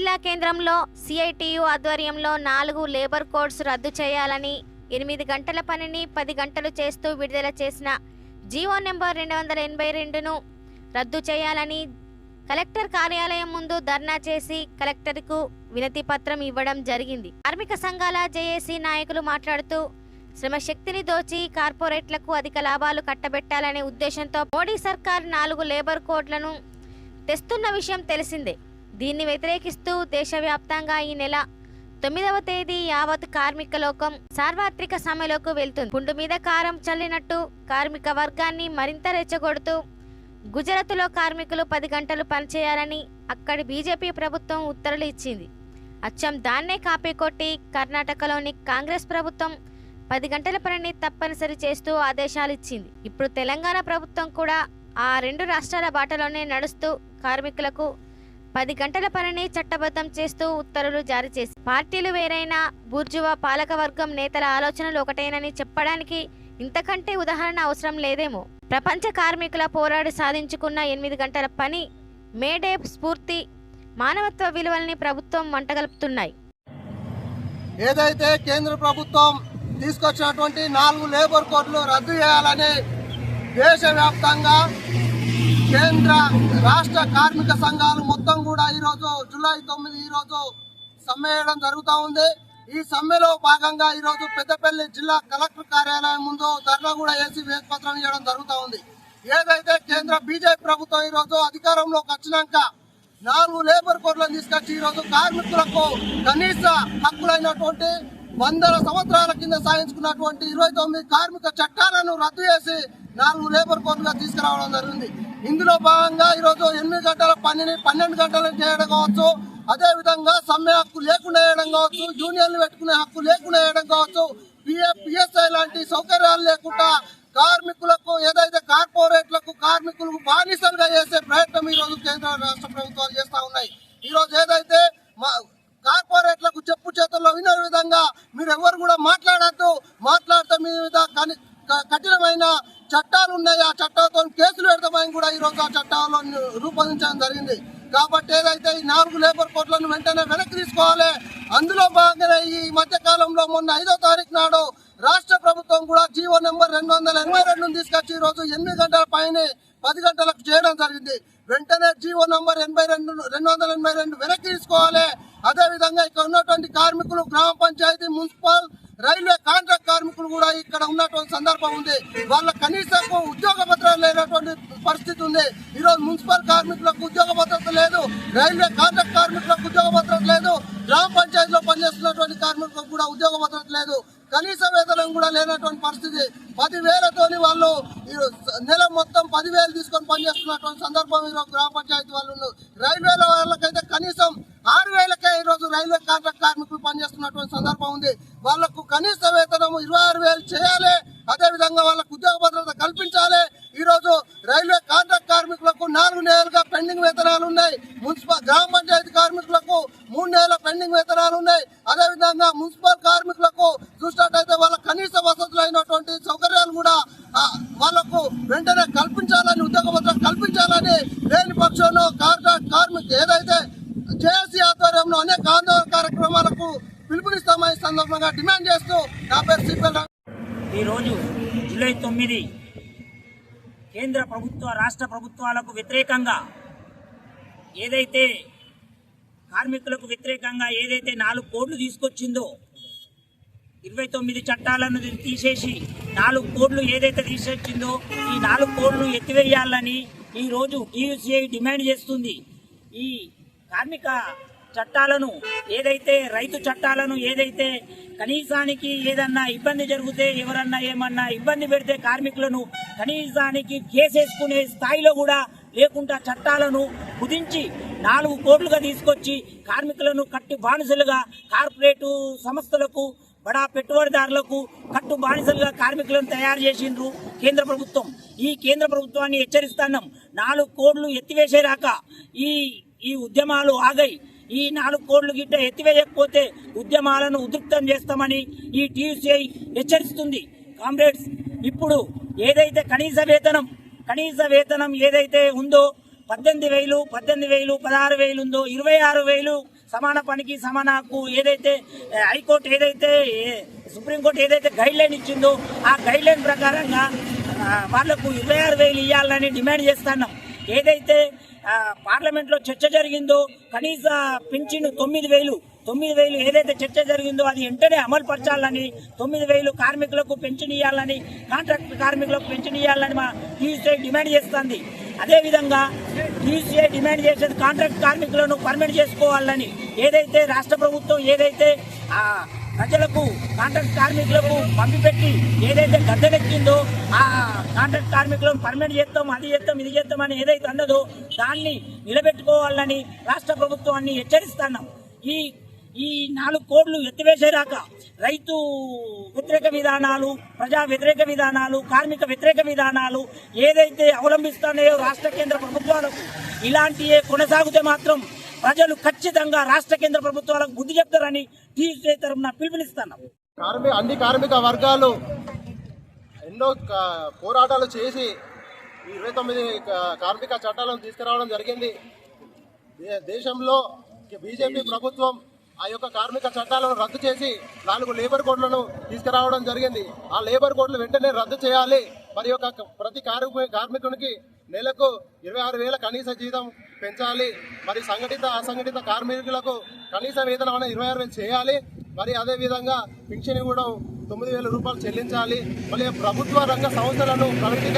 జిల్లా కేంద్రంలో సిఐటియు ఆధ్వర్యంలో 4 లేబర్ కోడ్స్ రద్దు చేయాలని 8 గంటల పనిని 10 గంటలు చేస్తూ విడుదల చేసిన జీవో నెంబర్ 282ను రద్దు చేయాలని కలెక్టర్ కార్యాలయం ముందు ధర్నా చేసి కలెక్టర్కు వినతి పత్రం ఇవ్వడం జరిగింది. కార్మిక సంఘాల జేఏసీ నాయకులు మాట్లాడుతూ శ్రమశక్తిని దోచి కార్పొరేట్లకు అధిక లాభాలు కట్టబెట్టాలనే ఉద్దేశంతో మోడీ సర్కార్ 4 లేబర్ కోడ్లను తెస్తున్న విషయం తెలిసిందే. దీన్ని వ్యతిరేకిస్తూ దేశవ్యాప్తంగా ఈ నెల 9వ తేదీ యావత్ కార్మిక లోకం సార్వత్రిక సమ్మెలోకి వెళ్తుంది. పుండు మీద కారం చల్లినట్టు కార్మిక వర్గాన్ని మరింత రెచ్చగొడుతూ గుజరాత్లో కార్మికులు 10 గంటలు పనిచేయాలని అక్కడి బీజేపీ ప్రభుత్వం ఉత్తర్వులు ఇచ్చింది. అచ్చం దాన్నే కాపీ కొట్టి కర్ణాటకలోని కాంగ్రెస్ ప్రభుత్వం 10 గంటల పనిని తప్పనిసరి చేస్తూ ఆదేశాలు ఇచ్చింది. ఇప్పుడు తెలంగాణ ప్రభుత్వం కూడా ఆ 2 రాష్ట్రాల బాటలోనే నడుస్తూ కార్మికులకు 10 గంటల పనిని చట్టబద్ధం చేస్తూ ఉత్తర్వులు జారీ చేసి పార్టీలు వేరైనా బూర్జువా పాలకవర్గం నేతల ఆలోచనలు ఒకటేనని చెప్పడానికి ఇంతకంటే ఉదాహరణ అవసరం లేదేమో. ప్రపంచ కార్మికుల పోరాడి సాధించుకున్న 8 గంటల పని మేడే స్ఫూర్తి మానవత్వ విలువల్ని ప్రభుత్వం వంటగలుపుతున్నాయి. ఏదైతే కేంద్ర ప్రభుత్వం తీసుకొచ్చినటువంటి 4 లేబర్ కోడ్లు రద్దు చేయాలని దేశవ్యాప్తంగా కేంద్ర రాష్ట్ర కార్మిక సంఘాలు మొత్తం కూడా ఈరోజు జూలై 9 ఈరోజు సమ్మె చేయడం జరుగుతూ ఉంది. ఈ సమ్మెలో భాగంగా ఈరోజు పెద్దపల్లి జిల్లా కలెక్టర్ కార్యాలయం ముందు ధర్నా కూడా వేసి వినతిపత్రం ఇవ్వడం జరుగుతూ ఉంది. ఏదైతే కేంద్ర బీజేపీ ప్రభుత్వం ఈరోజు అధికారంలోకి వచ్చినాక 4 లేబర్ కోడ్లను తీసుకొచ్చి ఈరోజు కార్మికులకు కనీస హక్కులైనటువంటి 100 సంవత్సరాల కింద సాధించుకున్నటువంటి 29 కార్మిక చట్టాలను రద్దు చేసి 4 లేబర్ కోడ్లుగా తీసుకురావడం జరిగింది. ఇందులో భాగంగా ఈరోజు 8 గంటల పనిని 12 గంటలు చేయడం కావచ్చు, అదే విధంగా సమ్మె హక్కు లేకుండా వేయడం కావచ్చు, యూనియన్లు పెట్టుకునే హక్కు లేకుండా వేయడం కావచ్చు, పిఎఫ్ పిఎస్ఐ లాంటి సౌకర్యాలు లేకుండా కార్మికులకు ఏదైతే కార్పొరేట్లకు కార్మికులకు బానిసలుగా చేసే ప్రయత్నం ఈరోజు కేంద్ర రాష్ట్ర ప్రభుత్వాలు చేస్తూ ఉన్నాయి. ఈరోజు ఏదైతే కార్పొరేట్లకు చెప్పు చేతుల్లో వినే విధంగా మీరు ఎవరు కూడా మాట్లాడద్దు, మాట్లాడితే మీ మీద కఠినమైన చట్టాలు ఉన్నాయి, ఆ చట్టాలతో కేసులు పెడతామని కూడా ఈరోజు ఆ చట్టాలను రూపొందించడం జరిగింది. కాబట్టి ఏదైతే ఈ 4 లేబర్ కోడ్లను వెంటనే వెనక్కి తీసుకోవాలి. అందులో భాగంగానే ఈ మధ్య కాలంలో మొన్న 5వ తారీఖు నాడు రాష్ట్ర ప్రభుత్వం కూడా జీవో నెంబర్ 282 తీసుకొచ్చి ఈరోజు 8 గంటల పైన 10 గంటలకు చేయడం జరిగింది. వెంటనే జీవో నంబర్ 282 వెనక్కి తీసుకోవాలి. అదేవిధంగా ఇక్కడ ఉన్నటువంటి కార్మికులు గ్రామ పంచాయతీ, మున్సిపల్, రైల్వే కాంట్రాక్ట్ కార్మికులు కూడా ఇక్కడ ఉన్నటువంటి సందర్భం ఉంది. వాళ్ళ కనీసం ఉద్యోగ భద్రత లేనటువంటి పరిస్థితి ఉంది. ఈరోజు మున్సిపల్ కార్మికులకు ఉద్యోగ భద్రత లేదు, రైల్వే కాంట్రాక్ట్ కార్మికులకు ఉద్యోగ భద్రత లేదు, గ్రామ పంచాయతీలో పనిచేస్తున్నటువంటి కార్మికులకు కూడా ఉద్యోగ భద్రత లేదు, కనీస వేతనం కూడా లేనటువంటి పరిస్థితి. 10,000తోని వాళ్ళు నెల మొత్తం 10,000 తీసుకొని పనిచేస్తున్నటువంటి సందర్భం ఈరోజు గ్రామ పంచాయతీ వాళ్ళు. రైల్వేల వాళ్ళకైతే కనీసం 6,000కే ఈరోజు రైల్వే కాంట్రాక్ట్ కార్మికులు పనిచేస్తున్నటువంటి సందర్భం ఉంది. వాళ్లకు కనీస వేతనం 26,000 చేయాలి. అదేవిధంగా వాళ్ళకు ఉద్యోగ భద్రత కల్పించాలి. ఈరోజు రైల్వే కాంట్రాక్ట్ కార్మికులకు 4 నెలలుగా పెండింగ్ వేతనాలు ఉన్నాయి. మున్సిపల్ గ్రామ పంచాయతీ కార్మికులకు 3 నెలల పెండింగ్ వేతనాలు ఉన్నాయి. అదేవిధంగా మున్సిపల్ కార్మికులకు చూసినట్టయితే వాళ్ళ కనీస వసతులైనటువంటి సౌకర్యాలు కూడా వాళ్లకు వెంటనే కల్పించాలని, ఉద్యోగ భద్రత కల్పించాలని లేని పక్షంలో కార్మికులు ఏదైతే జేఏసీ ఆధ్వర్యంలో అనేక ఆందోళన కార్యక్రమాలకు పిలుపునిస్తామని సందర్భంగా డిమాండ్ చేస్తూ నా పేరు సిపిఎల్. ఈరోజు జూలై 9 కేంద్ర ప్రభుత్వ రాష్ట్ర ప్రభుత్వాలకు వ్యతిరేకంగా ఏదైతే కార్మికులకు వ్యతిరేకంగా ఏదైతే 4 కోడ్లు తీసుకొచ్చిందో 29 చట్టాలను తీసేసి 4 కోడ్లు ఏదైతే తీసుకొచ్చిందో ఈ 4 కోడ్లు ఎత్తివేయాలని ఈరోజు టీయూసీఐ డిమాండ్ చేస్తుంది. ఈ కార్మిక చట్టాలను ఏదైతే రైతు చట్టాలను ఏదైతే కనీసానికి ఏదన్నా ఇబ్బంది జరిగితే ఎవరన్నా ఏమన్నా ఇబ్బంది పెడితే కార్మికులను కనీసానికి కేసేసుకునే స్థాయిలో కూడా లేకుండా చట్టాలను కుదించి 4 కోట్లుగా తీసుకొచ్చి కార్మికులను కట్టి బానిసలుగా కార్పొరేటు సంస్థలకు బడా పెట్టుబడిదారులకు కట్టు బానిసలుగా కార్మికులను తయారు చేసిండ్రు కేంద్ర ప్రభుత్వం. ఈ కేంద్ర ప్రభుత్వాన్ని హెచ్చరిస్తున్నాం. 4 కోడ్లు ఎత్తివేసేదాకా ఈ ఉద్యమాలు ఆగాయి. ఈ 4 కోడ్లు గిట్ట ఎత్తివేయకపోతే ఉద్యమాలను ఉధృతం చేస్తామని ఈ టీయూసీఐ హెచ్చరిస్తుంది. కామ్రేడ్స్, ఇప్పుడు ఏదైతే కనీస వేతనం ఏదైతే ఉందో 18,000, 16,000 ఉందో 26,000 సమాన పనికి సమాన హక్కు ఏదైతే హైకోర్టు ఏదైతే సుప్రీంకోర్టు ఏదైతే గైడ్ లైన్ ఇచ్చిందో ఆ గైడ్ లైన్ ప్రకారంగా వాళ్లకు 26,000 ఇవ్వాలని డిమాండ్ చేస్తున్నాం. ఏదైతే పార్లమెంట్లో చర్చ జరిగిందో కనీస పింఛను 9,000 ఏదైతే చర్చ జరిగిందో అది వెంటనే అమలు పరచాలని, 9,000 కార్మికులకు పెన్షన్ ఇవ్వాలని, కాంట్రాక్ట్ కార్మికులకు పెన్షన్ ఇవ్వాలని మా టీయూసీఐ డిమాండ్ చేస్తుంది. అదేవిధంగా టీయూసీఐ డిమాండ్ చేసేది కాంట్రాక్ట్ కార్మికులను పర్మనెంట్ చేసుకోవాలని. ఏదైతే రాష్ట్ర ప్రభుత్వం ఏదైతే ప్రజలకు కాంట్రాక్ట్ కార్మికులకు పంపిపెట్టి ఏదైతే గద్దెనెక్కిందో ఆ కాంట్రాక్ట్ కార్మికులను పర్మనెంట్ చేస్తాం, అది చేస్తాం, ఇది చేస్తాం అని ఏదైతే అన్నదో దాన్ని నిలబెట్టుకోవాలని రాష్ట్ర ప్రభుత్వాన్ని హెచ్చరిస్తున్నాం. ఈ 4 కోడ్లు ఎత్తివేసేదాకా రైతు వ్యతిరేక విధానాలు, ప్రజా వ్యతిరేక విధానాలు, కార్మిక వ్యతిరేక విధానాలు ఏదైతే అవలంబిస్తున్నాయో రాష్ట్ర కేంద్ర ప్రభుత్వాలకు ఇలాంటివే కొనసాగితే మాత్రం ప్రజలు ఖచ్చితంగా రాష్ట్ర కేంద్ర ప్రభుత్వాలకు బుద్ధి చెప్తారని టీయూసీఐ తరఫున పిలుపునిస్తున్నాం. అన్ని కార్మిక వర్గాలు ఎన్నో పోరాటాలు చేసి 29 కార్మిక చట్టాలను తీసుకురావడం జరిగింది. దేశంలో బీజేపీ ప్రభుత్వం ఆ యొక్క కార్మిక చట్టాలను రద్దు చేసి 4 లేబర్ కోడ్లను తీసుకురావడం జరిగింది. ఆ లేబర్ కోడ్లు వెంటనే రద్దు చేయాలి. మరి యొక్క ప్రతి కార్మికునికి నెలకు 26,000 కనీస జీతం పెంచాలి. మరి సంఘటిత అసంఘటిత కార్మికులకు కనీస వేతనం 26,000 చేయాలి. మరి అదేవిధంగా పింఛను కూడా 9,000 రూపాయలు చెల్లించాలి. మళ్ళీ ప్రభుత్వ రంగ సంస్థలను ప్రైవేటీకరణ